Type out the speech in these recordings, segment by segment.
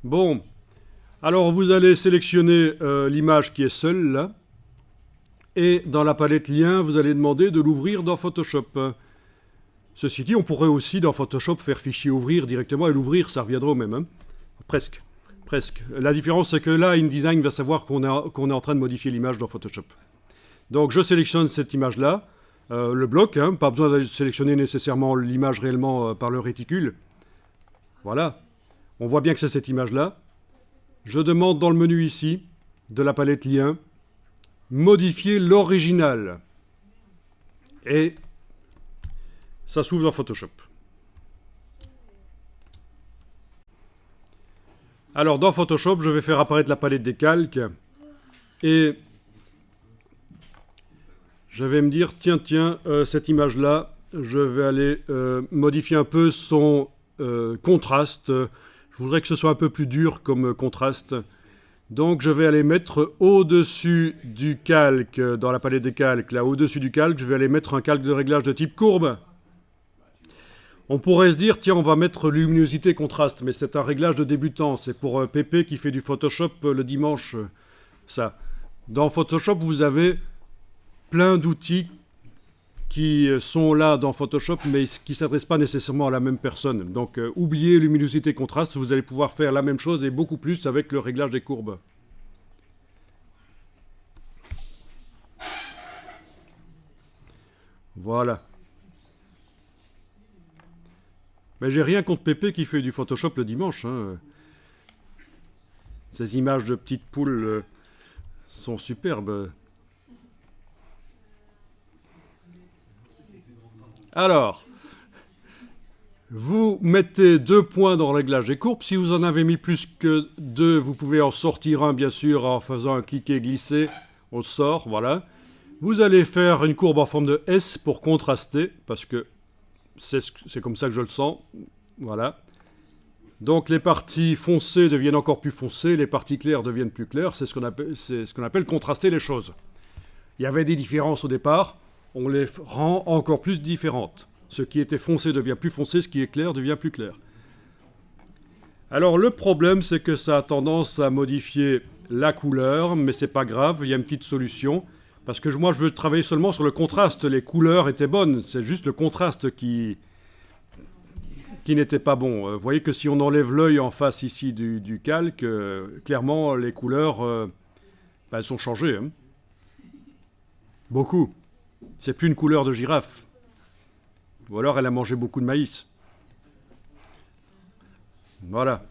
Bon, alors vous allez sélectionner l'image qui est seule là. Et dans la palette lien, vous allez demander de l'ouvrir dans Photoshop. Ceci dit, on pourrait aussi dans Photoshop faire fichier ouvrir directement et l'ouvrir, ça reviendra au même. Hein. Presque. Presque. La différence, c'est que là, InDesign va savoir qu'on est en train de modifier l'image dans Photoshop. Donc je sélectionne cette image-là, le bloc, hein, pas besoin de sélectionner nécessairement l'image réellement par le réticule. Voilà. On voit bien que c'est cette image-là. Je demande dans le menu ici, de la palette lien, modifier l'original. Et ça s'ouvre dans Photoshop. Alors dans Photoshop, je vais faire apparaître la palette des calques et je vais me dire, tiens, cette image-là, je vais aller modifier un peu son contraste. Je voudrais que ce soit un peu plus dur comme contraste. Donc je vais aller mettre au-dessus du calque, dans la palette des calques, là au-dessus du calque, je vais aller mettre un calque de réglage de type courbe. On pourrait se dire, tiens, on va mettre luminosité contraste, mais c'est un réglage de débutant, c'est pour Pépé qui fait du Photoshop le dimanche, ça. Dans Photoshop, vous avez plein d'outils qui sont là dans Photoshop, mais qui ne s'adressent pas nécessairement à la même personne. Donc oubliez luminosité contraste, vous allez pouvoir faire la même chose et beaucoup plus avec le réglage des courbes. Voilà. Mais j'ai rien contre Pépé qui fait du Photoshop le dimanche. Hein. Ces images de petites poules sont superbes. Alors, vous mettez 2 points dans le réglage des courbes. Si vous en avez mis plus que 2, vous pouvez en sortir un, bien sûr, en faisant un cliquer-glisser. On le sort, voilà. Vous allez faire une courbe en forme de S pour contraster, parce que c'est comme ça que je le sens. Voilà. Donc les parties foncées deviennent encore plus foncées, les parties claires deviennent plus claires. C'est ce qu'on appelle contraster les choses. Il y avait des différences au départ. On les rend encore plus différentes. Ce qui était foncé devient plus foncé, ce qui est clair devient plus clair. Alors le problème, c'est que ça a tendance à modifier la couleur, mais c'est pas grave, il y a une petite solution. Parce que moi, je veux travailler seulement sur le contraste. Les couleurs étaient bonnes, c'est juste le contraste qui n'était pas bon. Vous voyez que si on enlève l'œil en face ici du calque, clairement, les couleurs, elles sont changées. Hein. Beaucoup. C'est plus une couleur de girafe. Ou alors elle a mangé beaucoup de maïs. Voilà.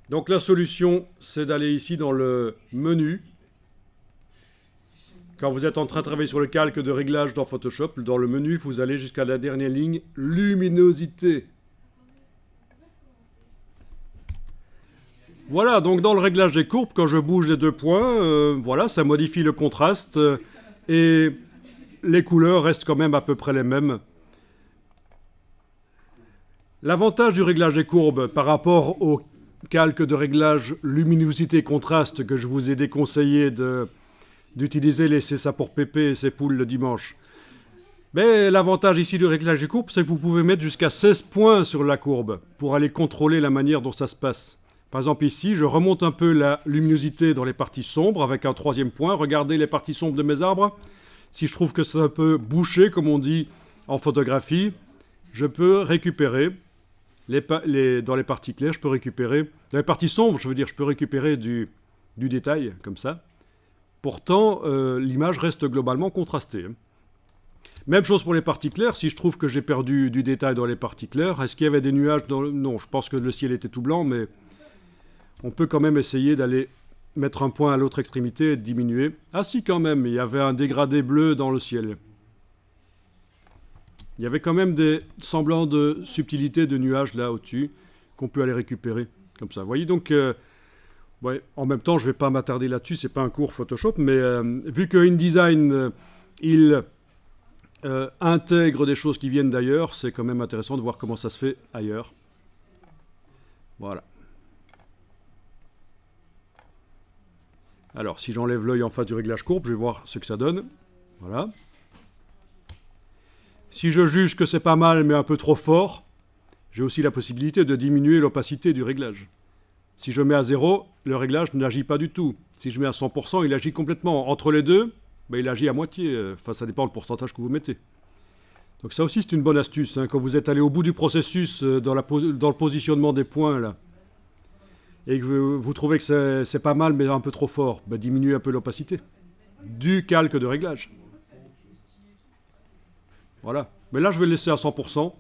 Donc la solution, c'est d'aller ici dans le menu. Quand vous êtes en train de travailler sur le calque de réglage dans Photoshop, dans le menu, vous allez jusqu'à la dernière ligne, luminosité. Voilà, donc dans le réglage des courbes, quand je bouge les 2 points, voilà, ça modifie le contraste et les couleurs restent quand même à peu près les mêmes. L'avantage du réglage des courbes par rapport au calque de réglage luminosité-contraste que je vous ai déconseillé d'utiliser, laissez ça pour Pépé et ses poules le dimanche. Mais l'avantage ici du réglage des courbes, c'est que vous pouvez mettre jusqu'à 16 points sur la courbe pour aller contrôler la manière dont ça se passe. Par exemple ici, je remonte un peu la luminosité dans les parties sombres avec un 3e point. Regardez les parties sombres de mes arbres. Si je trouve que c'est un peu bouché, comme on dit en photographie, je peux récupérer, dans les parties claires, je peux récupérer, dans les parties sombres, je veux dire, je peux récupérer du détail, comme ça. Pourtant, l'image reste globalement contrastée. Même chose pour les parties claires, si je trouve que j'ai perdu du détail dans les parties claires, est-ce qu'il y avait des nuages dans Non, je pense que le ciel était tout blanc, mais on peut quand même essayer d'aller mettre un point à l'autre extrémité et de diminuer. Ah si, quand même, il y avait un dégradé bleu dans le ciel. Il y avait quand même des semblants de subtilité de nuages là au-dessus qu'on peut aller récupérer comme ça. Vous voyez donc, ouais, en même temps, je ne vais pas m'attarder là-dessus, c'est pas un cours Photoshop, mais vu que InDesign, il intègre des choses qui viennent d'ailleurs, c'est quand même intéressant de voir comment ça se fait ailleurs. Voilà. Alors, si j'enlève l'œil en face du réglage courbe, je vais voir ce que ça donne. Voilà. Si je juge que c'est pas mal, mais un peu trop fort, j'ai aussi la possibilité de diminuer l'opacité du réglage. Si je mets à 0, le réglage n'agit pas du tout. Si je mets à 100%, il agit complètement. Entre les deux, ben, il agit à moitié. Enfin, ça dépend du pourcentage que vous mettez. Donc ça aussi, c'est une bonne astuce. Hein, quand vous êtes allé au bout du processus dans le positionnement des points, là, et que vous trouvez que c'est pas mal, mais un peu trop fort, ben, diminuez un peu l'opacité du calque de réglage. Voilà. Mais là, je vais le laisser à 100%.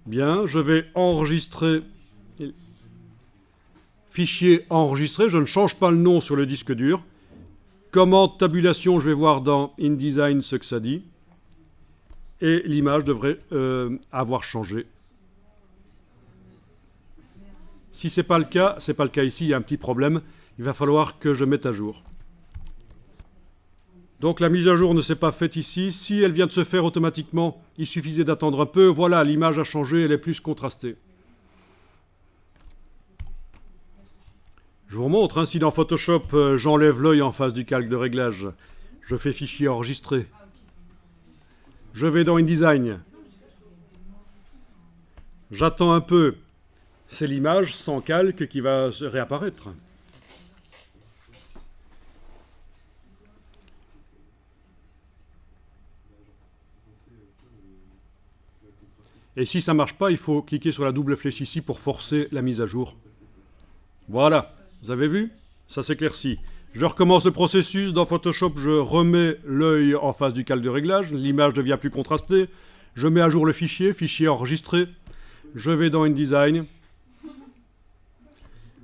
Bien, je vais enregistrer. Fichier enregistré, je ne change pas le nom sur le disque dur. Commande tabulation, je vais voir dans InDesign ce que ça dit. Et l'image devrait avoir changé. Si ce n'est pas le cas, c'est pas le cas ici, il y a un petit problème. Il va falloir que je mette à jour. Donc la mise à jour ne s'est pas faite ici. Si elle vient de se faire automatiquement, il suffisait d'attendre un peu. Voilà, l'image a changé, elle est plus contrastée. Je vous montre, hein, si dans Photoshop, j'enlève l'œil en face du calque de réglage, je fais fichier enregistré. Je vais dans InDesign. J'attends un peu. C'est l'image sans calque qui va réapparaître. Et si ça ne marche pas, il faut cliquer sur la double flèche ici pour forcer la mise à jour. Voilà, vous avez vu? Ça s'éclaircit. Je recommence le processus. Dans Photoshop, je remets l'œil en face du calque de réglage. L'image devient plus contrastée. Je mets à jour le fichier, fichier enregistré. Je vais dans InDesign.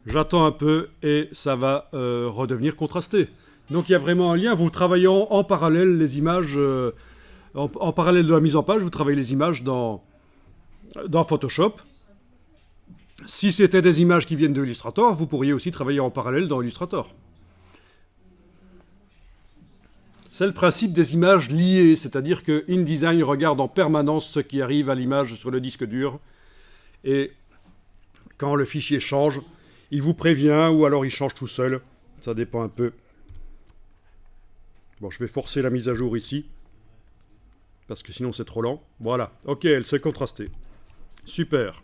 J'attends un peu et ça va redevenir contrasté. Donc il y a vraiment un lien. Vous travaillez en parallèle les images, en parallèle de la mise en page, vous travaillez les images dans Photoshop. Si c'était des images qui viennent de Illustrator, vous pourriez aussi travailler en parallèle dans Illustrator. C'est le principe des images liées, c'est-à-dire que InDesign regarde en permanence ce qui arrive à l'image sur le disque dur. Et quand le fichier change, il vous prévient ou alors il change tout seul. Ça dépend un peu. Bon, je vais forcer la mise à jour ici, parce que sinon c'est trop lent. Voilà, ok, elle s'est contrastée. Super.